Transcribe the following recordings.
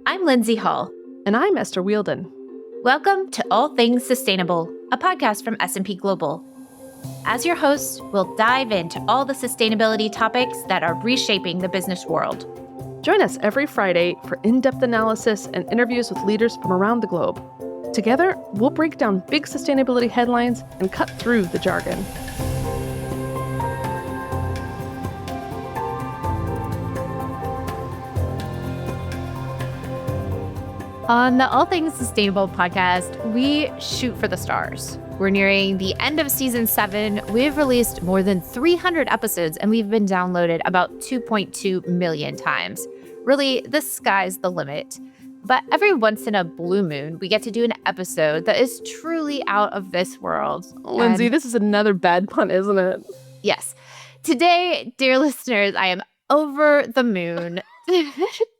I'm Lindsay Hall. And I'm Esther Wielden. Welcome to All Things Sustainable, a podcast from S&P Global. As your hosts, we'll dive into all the sustainability topics that are reshaping the business world. Join us every Friday for in-depth analysis and interviews with leaders from around the globe. Together, we'll break down big sustainability headlines and cut through the jargon. On the All Things Sustainable podcast, we shoot for the stars. We're nearing the end of season 7. We've released more than 300 episodes and we've been downloaded about 2.2 million times. Really, the sky's the limit. But every once in a blue moon, we get to do an episode that is truly out of this world. Lindsay, this is another bad pun, isn't it? Yes. Today, dear listeners, I am over the moon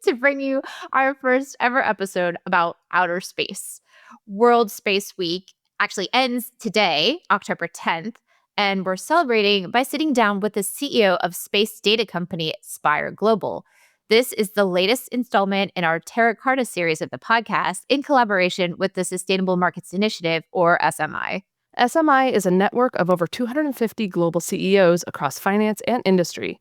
to bring you our first ever episode about outer space. World Space Week actually ends today, October 10th, and we're celebrating by sitting down with the CEO of space data company Spire Global. This is the latest installment in our Terra Carta series of the podcast in collaboration with the Sustainable Markets Initiative, or SMI. SMI is a network of over 250 global CEOs across finance and industry.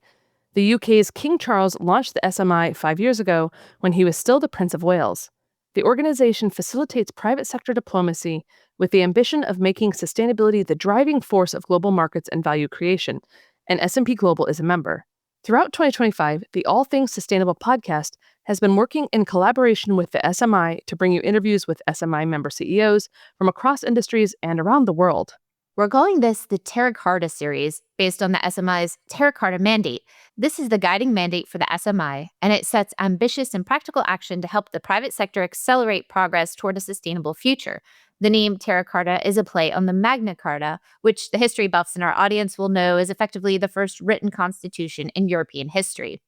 The UK's King Charles launched the SMI 5 years ago when he was still the Prince of Wales. The organization facilitates private sector diplomacy with the ambition of making sustainability the driving force of global markets and value creation, and S&P Global is a member. Throughout 2025, the All Things Sustainable podcast has been working in collaboration with the SMI to bring you interviews with SMI member CEOs from across industries and around the world. We're calling this the Terra Carta series based on the SMI's Terra Carta mandate. This is the guiding mandate for the SMI, and it sets ambitious and practical action to help the private sector accelerate progress toward a sustainable future. The name Terra Carta is a play on the Magna Carta, which the history buffs in our audience will know is effectively the first written constitution in European history.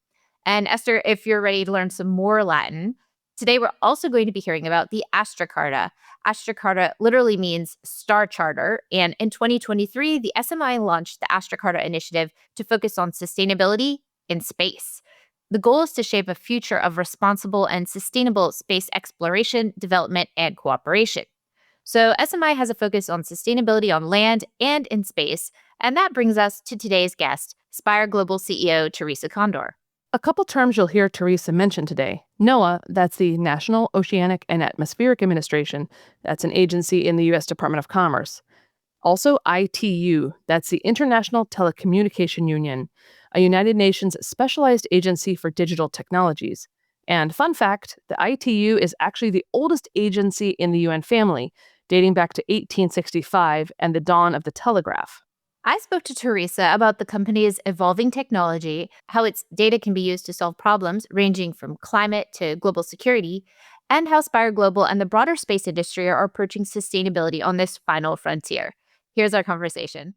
And Esther, if you're ready to learn some more Latin, today we're also going to be hearing about the Astra Carta. Astra Carta literally means Star Charter, and in 2023, the SMI launched the Astra Carta initiative to focus on sustainability in space. The goal is to shape a future of responsible and sustainable space exploration, development, and cooperation. So SMI has a focus on sustainability on land and in space, and that brings us to today's guest, Spire Global CEO Theresa Condor. A couple terms you'll hear Theresa mention today. NOAA, that's the National Oceanic and Atmospheric Administration. That's an agency in the U.S. Department of Commerce. Also ITU, that's the International Telecommunication Union, a United Nations specialized agency for digital technologies. And fun fact, the ITU is actually the oldest agency in the UN family, dating back to 1865 and the dawn of the telegraph. I spoke to Theresa about the company's evolving technology, how its data can be used to solve problems ranging from climate to global security, and how Spire Global and the broader space industry are approaching sustainability on this final frontier. Here's our conversation.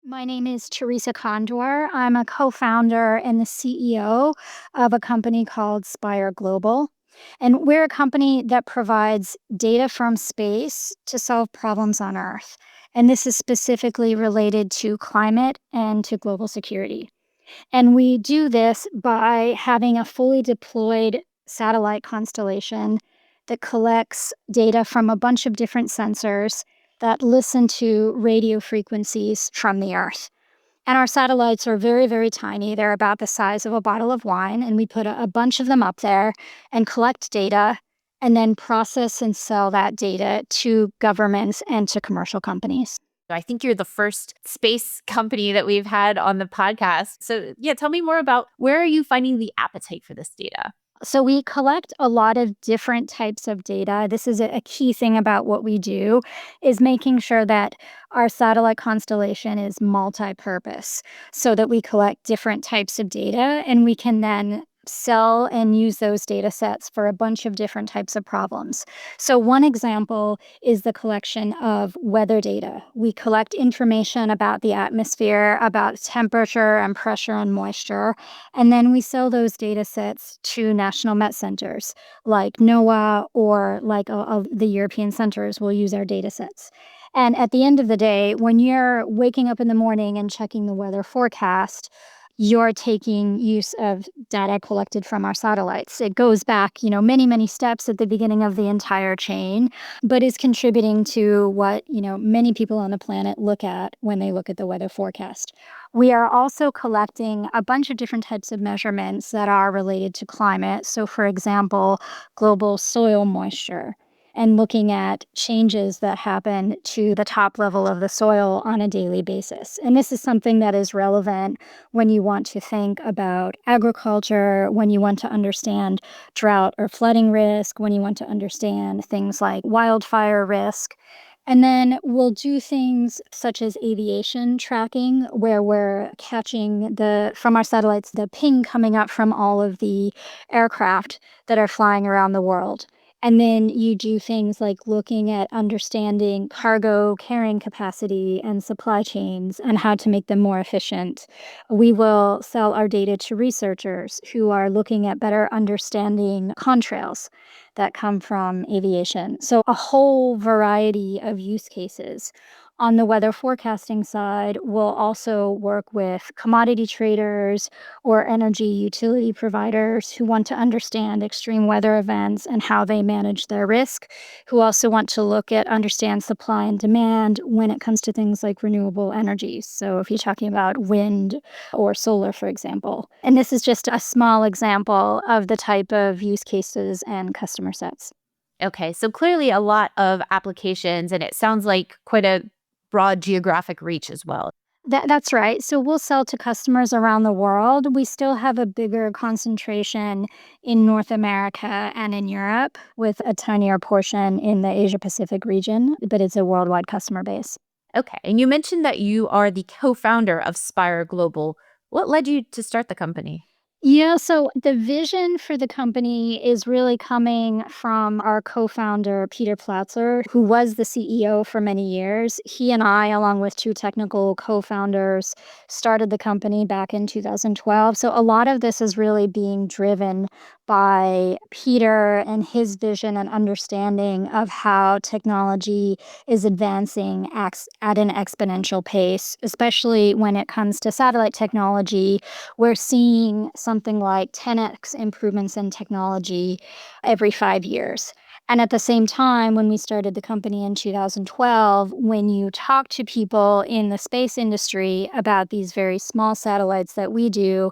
My name is Theresa Condor. I'm a co-founder and the CEO of a company called Spire Global. And we're a company that provides data from space to solve problems on Earth. And this is specifically related to climate and to global security. And we do this by having a fully deployed satellite constellation that collects data from a bunch of different sensors that listen to radio frequencies from the Earth. And our satellites are very, very tiny. They're about the size of a bottle of wine. And we put a bunch of them up there and collect data and then process and sell that data to governments and to commercial companies. I think you're the first space company that we've had on the podcast. So yeah, tell me more about where are you finding the appetite for this data? So we collect a lot of different types of data. This is a key thing about what we do, is making sure that our satellite constellation is multi-purpose so that we collect different types of data and we can then sell and use those data sets for a bunch of different types of problems. So one example is the collection of weather data. We collect information about the atmosphere, about temperature and pressure and moisture, and then we sell those data sets to national met centers like NOAA or like the European centers will use our data sets. And at the end of the day, when you're waking up in the morning and checking the weather forecast, you're taking use of data collected from our satellites. It goes back, many, many steps at the beginning of the entire chain, but is contributing to what, many people on the planet look at when they look at the weather forecast. We are also collecting a bunch of different types of measurements that are related to climate. So, for example, global soil moisture, and looking at changes that happen to the top level of the soil on a daily basis. And this is something that is relevant when you want to think about agriculture, when you want to understand drought or flooding risk, when you want to understand things like wildfire risk. And then we'll do things such as aviation tracking, where we're catching from our satellites, the ping coming up from all of the aircraft that are flying around the world. And then you do things like looking at understanding cargo carrying capacity and supply chains and how to make them more efficient. We will sell our data to researchers who are looking at better understanding contrails that come from aviation. So, a whole variety of use cases. On the weather forecasting side, we'll also work with commodity traders or energy utility providers who want to understand extreme weather events and how they manage their risk, who also want to understand supply and demand when it comes to things like renewable energies. So, if you're talking about wind or solar, for example. And this is just a small example of the type of use cases and customer sets. Okay, so clearly a lot of applications, and it sounds like quite a broad geographic reach as well. That's right. So we'll sell to customers around the world. We still have a bigger concentration in North America and in Europe, with a tinier portion in the Asia Pacific region, but it's a worldwide customer base. Okay, and you mentioned that you are the co-founder of Spire Global. What led you to start the company? Yeah, so the vision for the company is really coming from our co-founder, Peter Platzer, who was the CEO for many years. He and I, along with two technical co-founders, started the company back in 2012. So a lot of this is really being driven by Peter and his vision and understanding of how technology is advancing at an exponential pace, especially when it comes to satellite technology. We're seeing something like 10x improvements in technology every 5 years. And at the same time, when we started the company in 2012, when you talk to people in the space industry about these very small satellites that we do,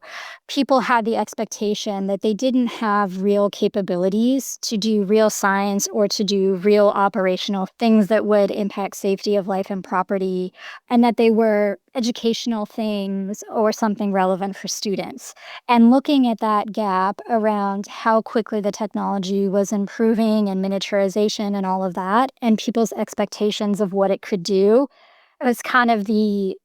people had the expectation that they didn't have real capabilities to do real science or to do real operational things that would impact safety of life and property, and that they were educational things or something relevant for students. And looking at that gap around how quickly the technology was improving and miniaturization and all of that, and people's expectations of what it could do, it was kind of the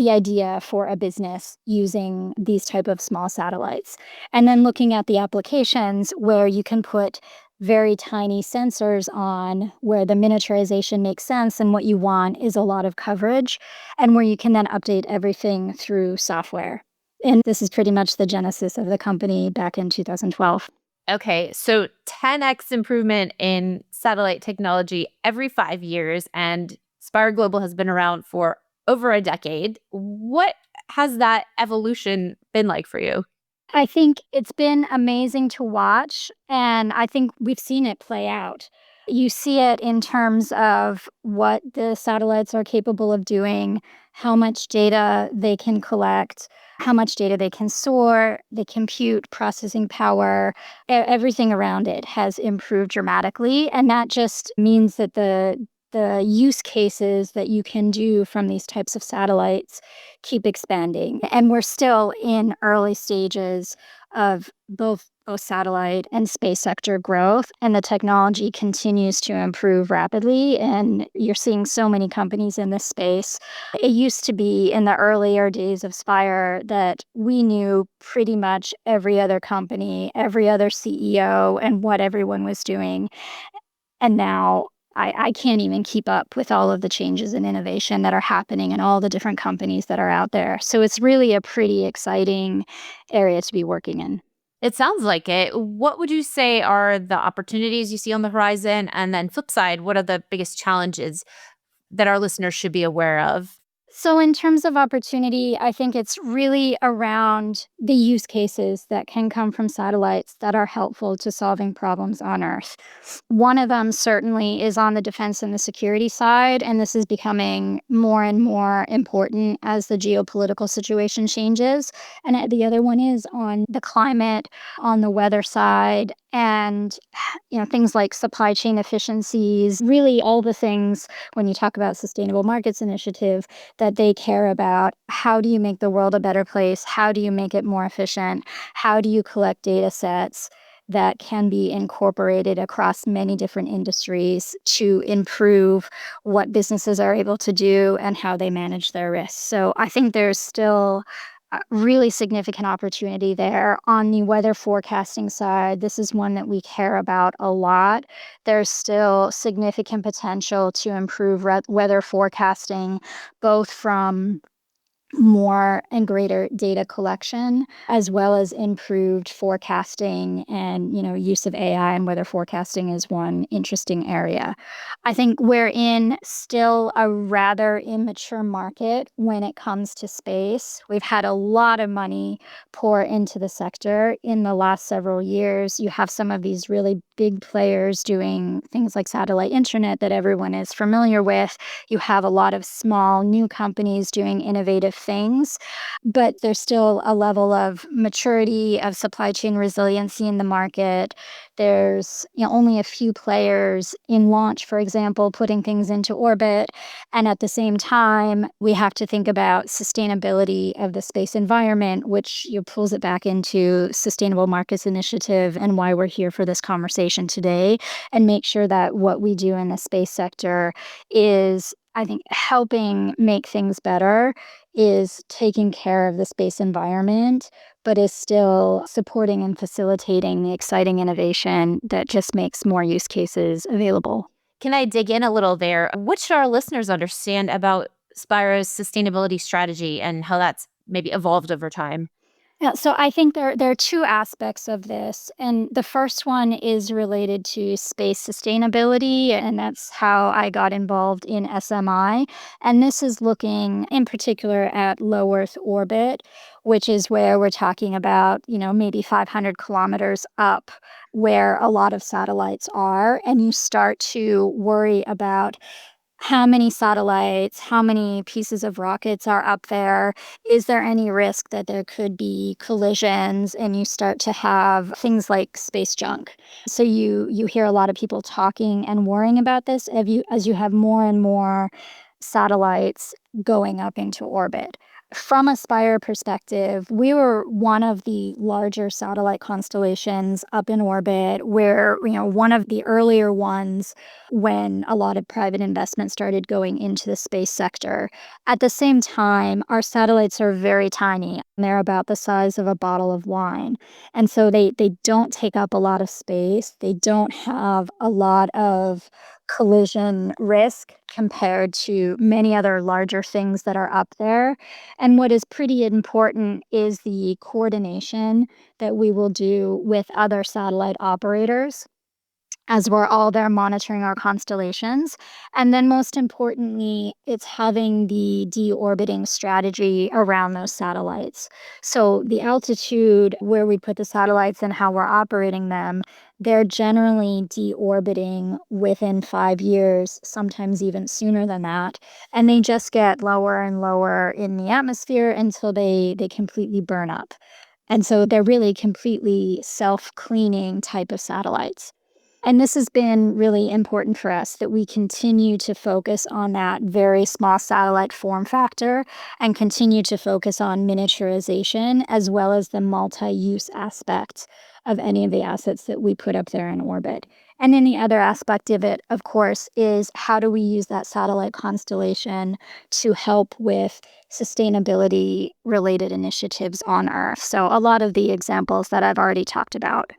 idea for a business using these type of small satellites. And then looking at the applications where you can put very tiny sensors on, where the miniaturization makes sense and what you want is a lot of coverage, and where you can then update everything through software. And this is pretty much the genesis of the company back in 2012. Okay, so 10x improvement in satellite technology every 5 years, and Spire Global has been around for over a decade. What has that evolution been like for you? I think it's been amazing to watch, and I think we've seen it play out. You see it in terms of what the satellites are capable of doing, how much data they can collect, how much data they can store, the compute processing power, everything around it has improved dramatically. And that just means that the use cases that you can do from these types of satellites keep expanding. And we're still in early stages of both satellite and space sector growth, and the technology continues to improve rapidly, and you're seeing so many companies in this space. It used to be in the earlier days of Spire that we knew pretty much every other company, every other CEO, and what everyone was doing. And now I can't even keep up with all of the changes and innovation that are happening and all the different companies that are out there. So it's really a pretty exciting area to be working in. It sounds like it. What would you say are the opportunities you see on the horizon? And then, flip side, what are the biggest challenges that our listeners should be aware of? So, in terms of opportunity, I think it's really around the use cases that can come from satellites that are helpful to solving problems on Earth. One of them certainly is on the defense and the security side, and this is becoming more and more important as the geopolitical situation changes. And the other one is on the climate, on the weather side, and things like supply chain efficiencies, really all the things when you talk about Sustainable Markets Initiative that they care about. How do you make the world a better place? How do you make it more efficient? How do you collect data sets that can be incorporated across many different industries to improve what businesses are able to do and how they manage their risks? So I think there's still a really significant opportunity there. On the weather forecasting side, this is one that we care about a lot. There's still significant potential to improve weather forecasting, both from more and greater data collection, as well as improved forecasting and, use of AI and weather forecasting is one interesting area. I think we're in still a rather immature market when it comes to space. We've had a lot of money pour into the sector in the last several years. You have some of these really big players doing things like satellite internet that everyone is familiar with. You have a lot of small new companies doing innovative things, but there's still a level of maturity, of supply chain resiliency in the market. There's only a few players in launch, for example, putting things into orbit. And at the same time, we have to think about sustainability of the space environment, which pulls it back into Sustainable Markets Initiative and why we're here for this conversation today, and make sure that what we do in the space sector is, I think, helping make things better, is taking care of the space environment, but is still supporting and facilitating the exciting innovation that just makes more use cases available. Can I dig in a little there? What should our listeners understand about Spire's sustainability strategy and how that's maybe evolved over time? Yeah, so I think there are two aspects of this. And the first one is related to space sustainability, and that's how I got involved in SMI. And this is looking in particular at low Earth orbit, which is where we're talking about, maybe 500 kilometers up, where a lot of satellites are. And you start to worry about how many satellites, how many pieces of rockets are up there? Is there any risk that there could be collisions? And you start to have things like space junk. So you hear a lot of people talking and worrying about this as you have more and more satellites going up into orbit. From a Spire perspective, we were one of the larger satellite constellations up in orbit. We're, one of the earlier ones when a lot of private investment started going into the space sector. At the same time, our satellites are very tiny. They're about the size of a bottle of wine. And so they don't take up a lot of space. They don't have a lot of collision risk compared to many other larger things that are up there. And what is pretty important is the coordination that we will do with other satellite operators as we're all there monitoring our constellations. And then most importantly, it's having the deorbiting strategy around those satellites. So the altitude where we put the satellites and how we're operating them, they're generally deorbiting within 5 years, sometimes even sooner than that. And they just get lower and lower in the atmosphere until they completely burn up. And so they're really completely self-cleaning type of satellites. And this has been really important for us, that we continue to focus on that very small satellite form factor and continue to focus on miniaturization as well as the multi-use aspect of any of the assets that we put up there in orbit. And then the other aspect of it, of course, is how do we use that satellite constellation to help with sustainability related initiatives on Earth? So a lot of the examples that I've already talked about.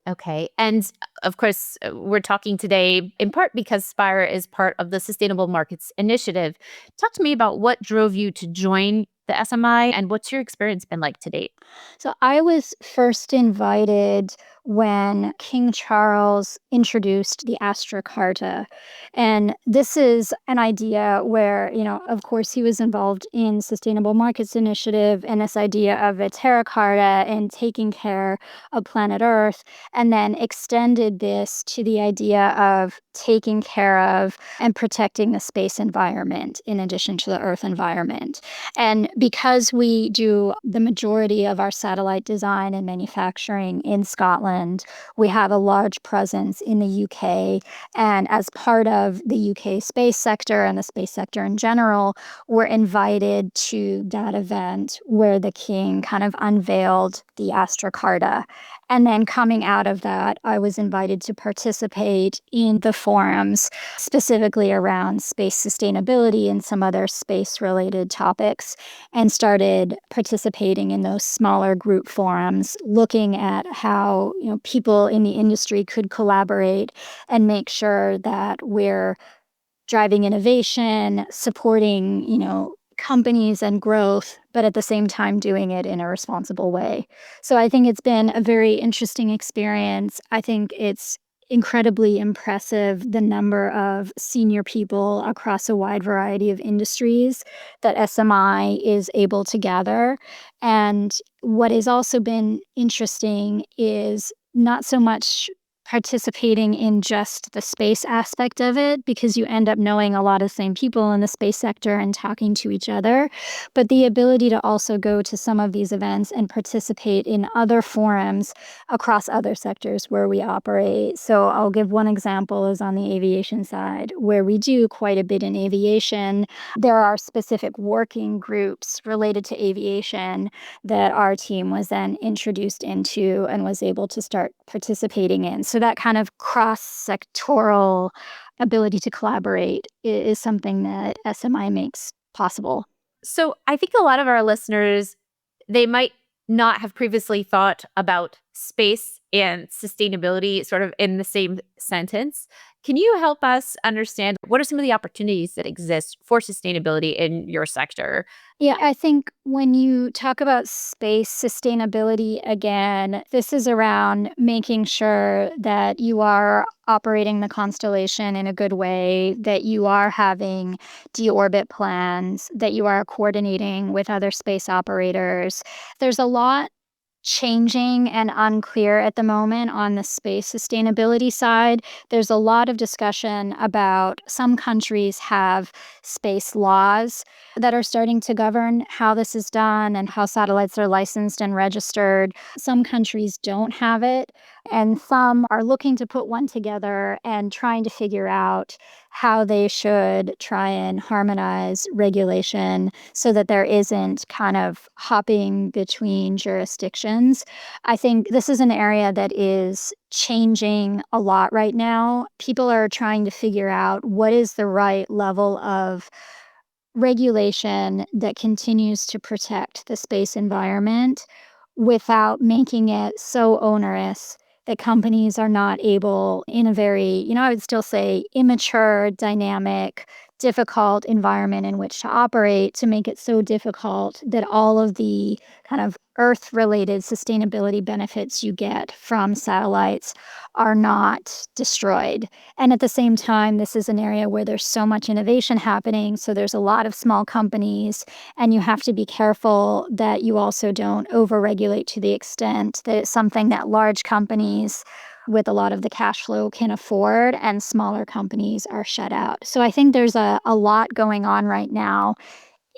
Okay. And of course, we're talking today in part because Spire is part of the Sustainable Markets Initiative. Talk to me about what drove you to join the SMI and what's your experience been like to date? So I was first invited when King Charles introduced the Astra Carta. And this is an idea where, of course, he was involved in Sustainable Markets Initiative and this idea of a Terra Carta and taking care of planet Earth, and then extended this to the idea of taking care of and protecting the space environment in addition to the Earth environment. And because we do the majority of our satellite design and manufacturing in Scotland, we have a large presence in the UK. And as part of the UK space sector and the space sector in general, we're invited to that event where the King kind of unveiled the Astra Carta. And then coming out of that, I was invited to participate in the forums, specifically around space sustainability and some other space-related topics, and started participating in those smaller group forums, looking at how people in the industry could collaborate and make sure that we're driving innovation, supporting companies and growth, but at the same time doing it in a responsible way. So I think it's been a very interesting experience. I think it's incredibly impressive the number of senior people across a wide variety of industries that SMI is able to gather. And what has also been interesting is not so much participating in just the space aspect of it, because you end up knowing a lot of the same people in the space sector and talking to each other, but the ability to also go to some of these events and participate in other forums across other sectors where we operate. So I'll give one example is on the aviation side, where we do quite a bit in aviation. There are specific working groups related to aviation that our team was then introduced into and was able to start participating in. So that kind of cross-sectoral ability to collaborate is something that SMI makes possible. So I think a lot of our listeners, they might not have previously thought about space and sustainability sort of in the same sentence. Can you help us understand what are some of the opportunities that exist for sustainability in your sector? Yeah, I think when you talk about space sustainability, again, this is around making sure that you are operating the constellation in a good way, that you are having deorbit plans, that you are coordinating with other space operators. There's a lot changing and unclear at the moment on the space sustainability side. There's a lot of discussion about some countries have space laws that are starting to govern how this is done and how satellites are licensed and registered. Some countries don't have it, and some are looking to put one together and trying to figure out how they should try and harmonize regulation so that there isn't kind of hopping between jurisdictions. I think this is an area that is changing a lot right now. People are trying to figure out what is the right level of regulation that continues to protect the space environment without making it so onerous that companies are not able, in a very, I would still say immature, dynamic, difficult environment in which to operate, to make it so difficult that all of the kind of Earth-related sustainability benefits you get from satellites are not destroyed. And at the same time, this is an area where there's so much innovation happening, so there's a lot of small companies, and you have to be careful that you also don't overregulate to the extent that it's something that large companies with a lot of the cash flow can afford, and smaller companies are shut out. So I think there's a lot going on right now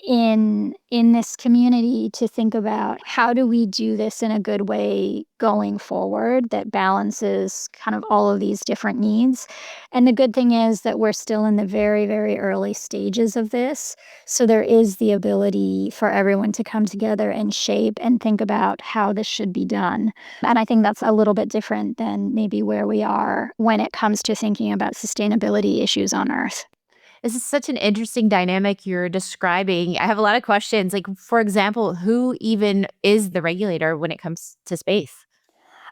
in this community to think about how do we do this in a good way going forward that balances kind of all of these different needs. And the good thing is that we're still in the very, very early stages of this. So there is the ability for everyone to come together and shape and think about how this should be done. And I think that's a little bit different than maybe where we are when it comes to thinking about sustainability issues on Earth. This is such an interesting dynamic you're describing. I have a lot of questions. Like, for example, who even is the regulator when it comes to space?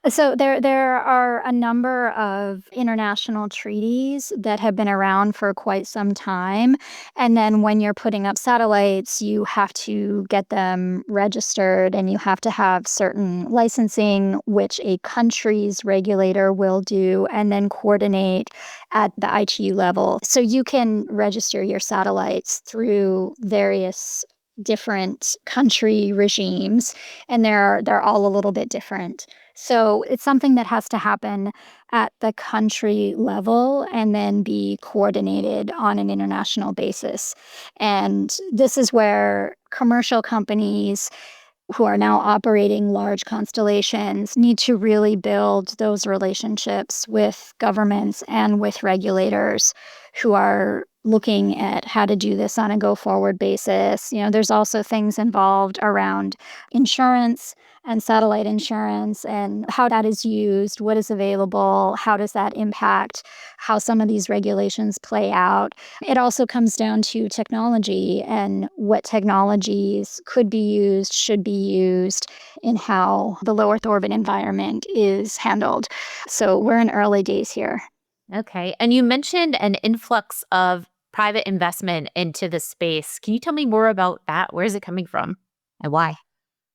So there are a number of international treaties that have been around for quite some time. And then when you're putting up satellites, you have to get them registered and you have to have certain licensing, which a country's regulator will do and then coordinate at the ITU level. So you can register your satellites through various different country regimes, and they're all a little bit different. So it's something that has to happen at the country level and then be coordinated on an international basis. And this is where commercial companies who are now operating large constellations need to really build those relationships with governments and with regulators who are looking at how to do this on a go forward basis. There's also things involved around insurance and satellite insurance and how that is used, what is available, how does that impact how some of these regulations play out. It also comes down to technology and what technologies could be used, should be used, in how the low Earth orbit environment is handled. So we're in early days here. Okay. And you mentioned an influx of private investment into the space. Can you tell me more about that? Where is it coming from and why?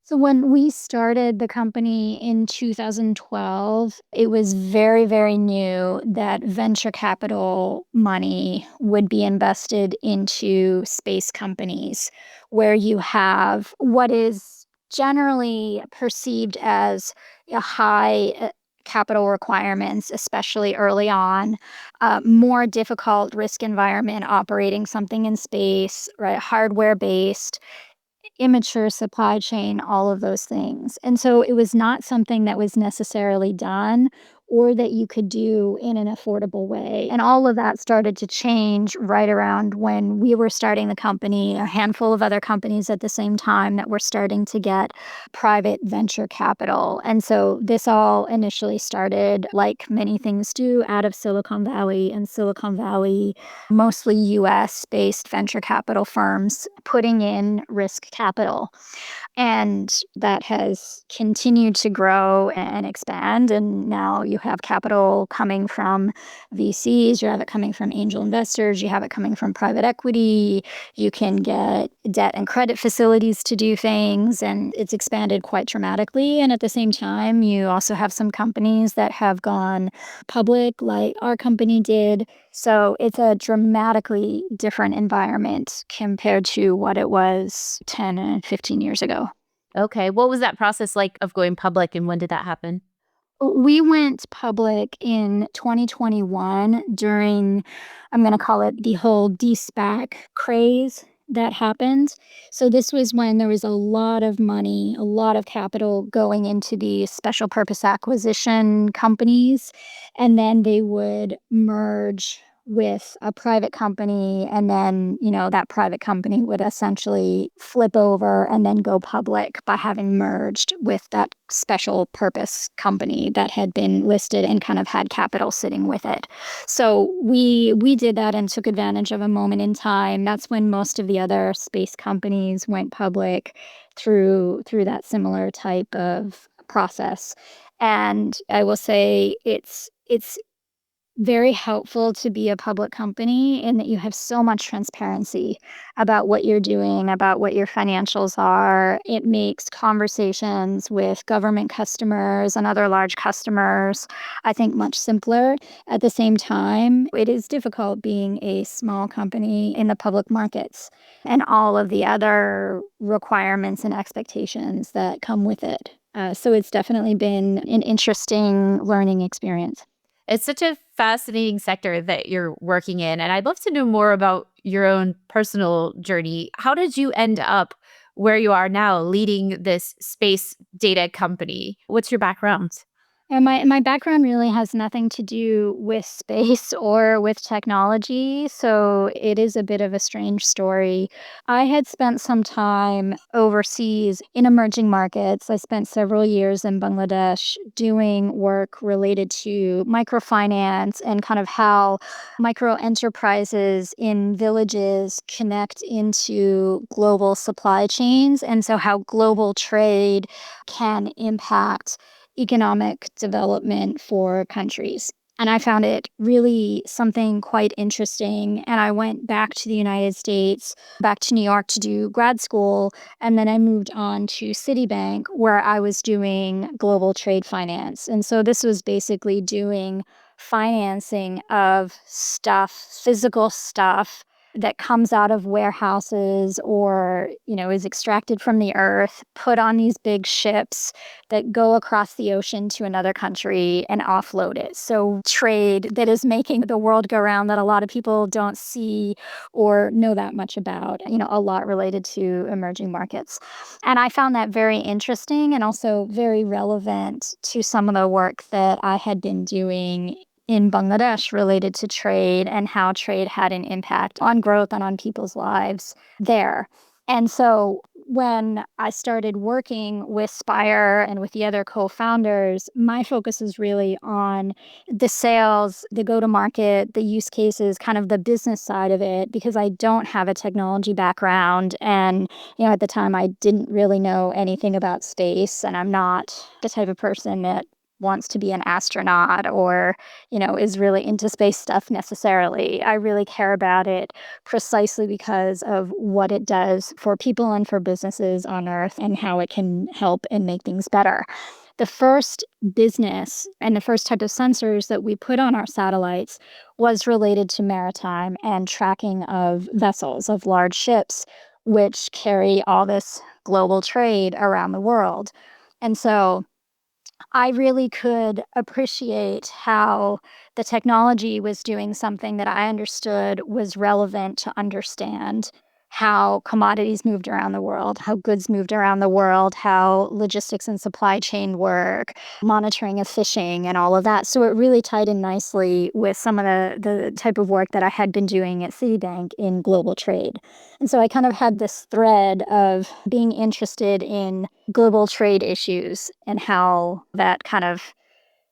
So when we started the company in 2012, it was very, very new that venture capital money would be invested into space companies, where you have what is generally perceived as a high capital requirements, especially early on, more difficult risk environment operating something in space, right? Hardware based, immature supply chain, all of those things. And so it was not something that was necessarily done or that you could do in an affordable way. And all of that started to change right around when we were starting the company, a handful of other companies at the same time that were starting to get private venture capital. And so this all initially started, like many things do, out of Silicon Valley, and Silicon Valley, mostly US based venture capital firms putting in risk capital. And that has continued to grow and expand. And now you have capital coming from VCs, you have it coming from angel investors, you have it coming from private equity. You can get debt and credit facilities to do things, and it's expanded quite dramatically. And at the same time, you also have some companies that have gone public, like our company did. So it's a dramatically different environment compared to what it was 10 and 15 years ago. Okay. What was that process like of going public and when did that happen? We went public in 2021 during, I'm going to call it the whole de-SPAC craze that happened. So this was when there was a lot of money, a lot of capital going into the special purpose acquisition companies, and then they would merge with a private company, and then that private company would essentially flip over and then go public by having merged with that special purpose company that had been listed and kind of had capital sitting with it. So we did that and took advantage of a moment in time. That's when most of the other space companies went public through that similar type of process. And I will say it's very helpful to be a public company in that you have so much transparency about what you're doing, about what your financials are. It makes conversations with government customers and other large customers, I think, much simpler. At the same time, it is difficult being a small company in the public markets and all of the other requirements and expectations that come with it. So it's definitely been an interesting learning experience. It's such a fascinating sector that you're working in. And I'd love to know more about your own personal journey. How did you end up where you are now, leading this space data company? What's your background? And my background really has nothing to do with space or with technology, so it is a bit of a strange story. I had spent some time overseas in emerging markets. I spent several years in Bangladesh doing work related to microfinance and kind of how micro enterprises in villages connect into global supply chains, and so how global trade can impact economic development for countries. And I found it really something quite interesting. And I went back to the United States, back to New York to do grad school. And then I moved on to Citibank, where I was doing global trade finance. And so this was basically doing financing of stuff, physical stuff that comes out of warehouses or, is extracted from the earth, put on these big ships that go across the ocean to another country and offload it. So trade that is making the world go round that a lot of people don't see or know that much about, a lot related to emerging markets. And I found that very interesting and also very relevant to some of the work that I had been doing in Bangladesh related to trade and how trade had an impact on growth and on people's lives there. And so when I started working with Spire and with the other co-founders, my focus is really on the sales, the go-to-market, the use cases, kind of the business side of it, because I don't have a technology background. And, at the time, I didn't really know anything about space, and I'm not the type of person that wants to be an astronaut or, is really into space stuff necessarily. I really care about it precisely because of what it does for people and for businesses on Earth and how it can help and make things better. The first business and the first type of sensors that we put on our satellites was related to maritime and tracking of vessels, of large ships, which carry all this global trade around the world. And so I really could appreciate how the technology was doing something that I understood was relevant to understand how commodities moved around the world, how goods moved around the world, how logistics and supply chain work, monitoring of fishing and all of that. So it really tied in nicely with some of the type of work that I had been doing at Citibank in global trade. And so I kind of had this thread of being interested in global trade issues and how that kind of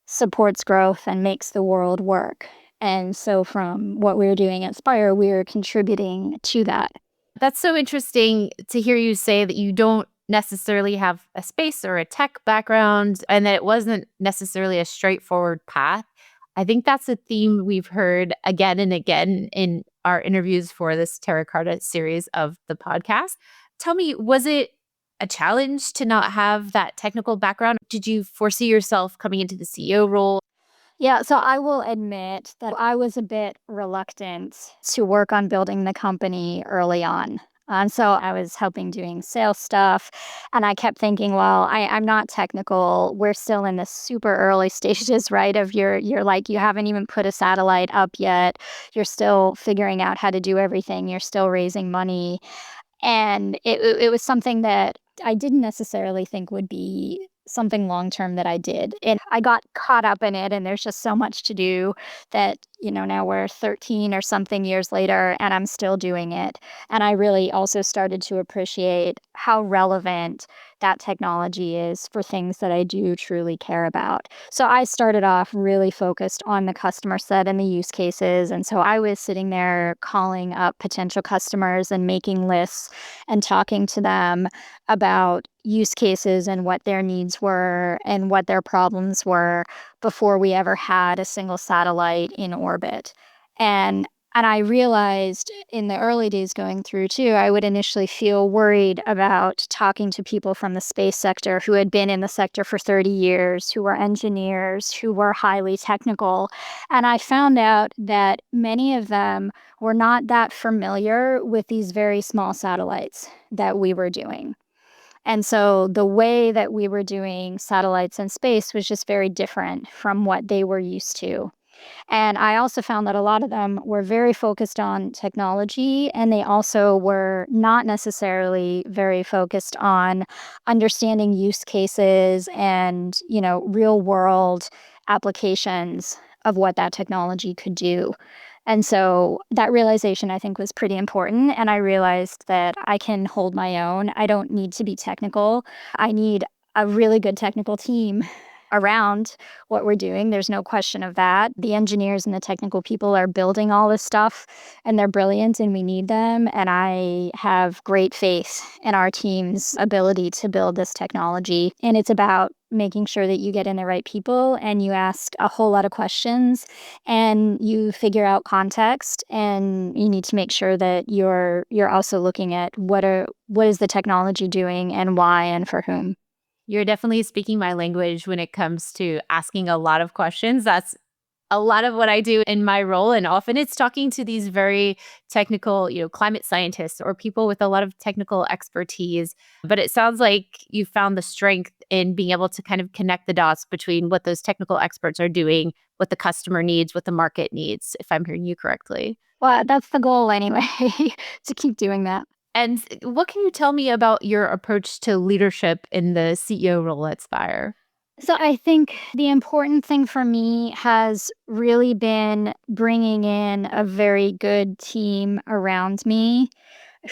supports growth and makes the world work. And so from what we were doing at Spire, we were contributing to that. That's so interesting to hear you say that you don't necessarily have a space or a tech background and that it wasn't necessarily a straightforward path. I think that's a theme we've heard again and again in our interviews for this Terra Carta series of the podcast. Tell me, was it a challenge to not have that technical background? Did you foresee yourself coming into the CEO role? Yeah, so I will admit that I was a bit reluctant to work on building the company early on. And so I was helping doing sales stuff. And I kept thinking, well, I'm not technical. We're still in the super early stages, right? Of you're like, you haven't even put a satellite up yet. You're still figuring out how to do everything. You're still raising money. And it was something that I didn't necessarily think would be something long term that I did. And I got caught up in it, and there's just so much to do that, now we're 13 or something years later, and I'm still doing it. And I really also started to appreciate how relevant that technology is for things that I do truly care about. So I started off really focused on the customer set and the use cases. And so I was sitting there calling up potential customers and making lists and talking to them about use cases and what their needs were and what their problems were before we ever had a single satellite in orbit. And I realized in the early days going through too, I would initially feel worried about talking to people from the space sector who had been in the sector for 30 years, who were engineers, who were highly technical. And I found out that many of them were not that familiar with these very small satellites that we were doing. And so the way that we were doing satellites in space was just very different from what they were used to. And I also found that a lot of them were very focused on technology, and they also were not necessarily very focused on understanding use cases and, real world applications of what that technology could do. And so that realization, I think, was pretty important. And I realized that I can hold my own. I don't need to be technical. I need a really good technical team around what we're doing. There's no question of that. The engineers and the technical people are building all this stuff, and they're brilliant, and we need them. And I have great faith in our team's ability to build this technology. And it's about making sure that you get in the right people and you ask a whole lot of questions and you figure out context, and you need to make sure that you're also looking at what is the technology doing and why and for whom. You're definitely speaking my language when it comes to asking a lot of questions. That's a lot of what I do in my role. And often it's talking to these very technical, climate scientists or people with a lot of technical expertise. But it sounds like you found the strength in being able to kind of connect the dots between what those technical experts are doing, what the customer needs, what the market needs, if I'm hearing you correctly. Well, that's the goal anyway, to keep doing that. And what can you tell me about your approach to leadership in the CEO role at Spire? So I think the important thing for me has really been bringing in a very good team around me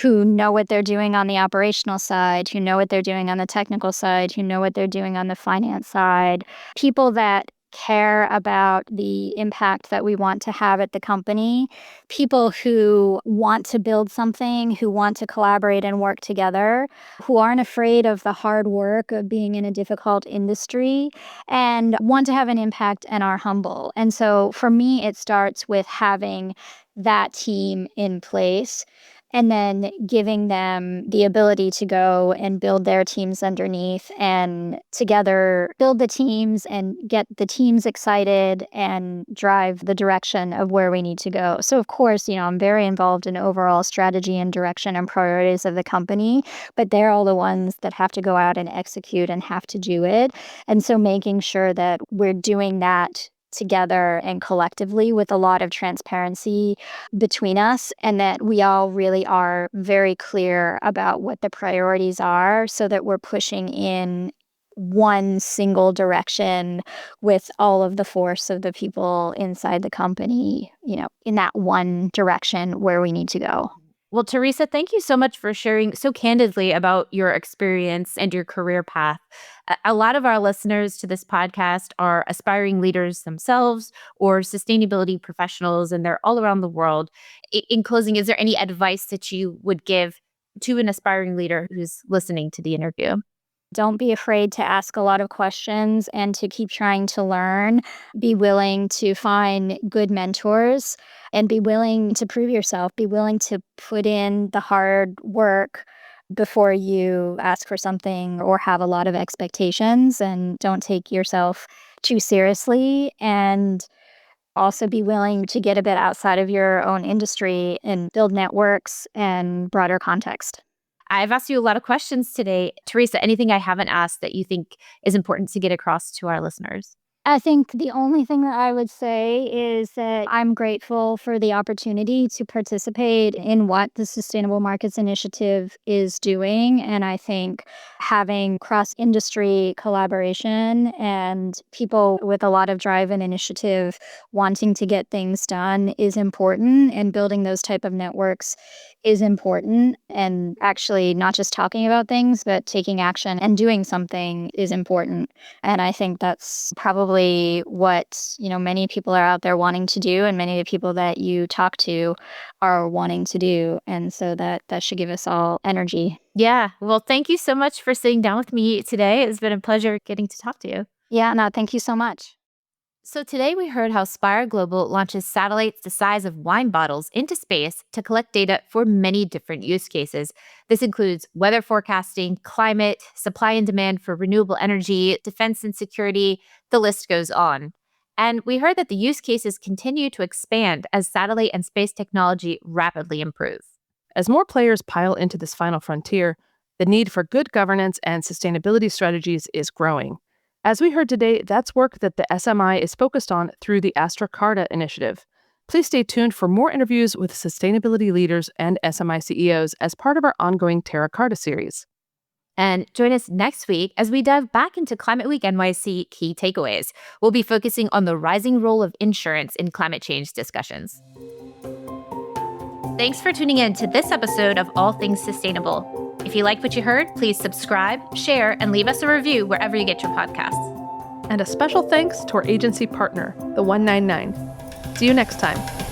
who know what they're doing on the operational side, who know what they're doing on the technical side, who know what they're doing on the finance side, people that care about the impact that we want to have at the company, people who want to build something, who want to collaborate and work together, who aren't afraid of the hard work of being in a difficult industry and want to have an impact and are humble. And so for me, it starts with having that team in place and then giving them the ability to go and build their teams underneath and together build the teams and get the teams excited and drive the direction of where we need to go. So of course, I'm very involved in overall strategy and direction and priorities of the company, but they're all the ones that have to go out and execute and have to do it. And so making sure that we're doing that together and collectively with a lot of transparency between us, and that we all really are very clear about what the priorities are so that we're pushing in one single direction with all of the force of the people inside the company, in that one direction where we need to go. Well, Theresa, thank you so much for sharing so candidly about your experience and your career path. A lot of our listeners to this podcast are aspiring leaders themselves or sustainability professionals, and they're all around the world. In closing, is there any advice that you would give to an aspiring leader who's listening to the interview? Don't be afraid to ask a lot of questions and to keep trying to learn. Be willing to find good mentors and be willing to prove yourself. Be willing to put in the hard work before you ask for something or have a lot of expectations, and don't take yourself too seriously. And also be willing to get a bit outside of your own industry and build networks and broader context. I've asked you a lot of questions today. Theresa, anything I haven't asked that you think is important to get across to our listeners? I think the only thing that I would say is that I'm grateful for the opportunity to participate in what the Sustainable Markets Initiative is doing. And I think having cross-industry collaboration and people with a lot of drive and initiative wanting to get things done is important. And building those type of networks is important. And actually not just talking about things, but taking action and doing something is important. And I think that's probably what, many people are out there wanting to do, and many of the people that you talk to are wanting to do. And so that should give us all energy. Yeah. Well, thank you so much for sitting down with me today. It's been a pleasure getting to talk to you. Yeah, no, thank you so much. So today we heard how Spire Global launches satellites the size of wine bottles into space to collect data for many different use cases. This includes weather forecasting, climate, supply and demand for renewable energy, defense and security, the list goes on. And we heard that the use cases continue to expand as satellite and space technology rapidly improve. As more players pile into this final frontier, the need for good governance and sustainability strategies is growing. As we heard today, that's work that the SMI is focused on through the Astra Carta initiative. Please stay tuned for more interviews with sustainability leaders and SMI CEOs as part of our ongoing Terra Carta series. And join us next week as we dive back into Climate Week NYC key takeaways. We'll be focusing on the rising role of insurance in climate change discussions. Thanks for tuning in to this episode of All Things Sustainable. If you like what you heard, please subscribe, share, and leave us a review wherever you get your podcasts. And a special thanks to our agency partner, the 199. See you next time.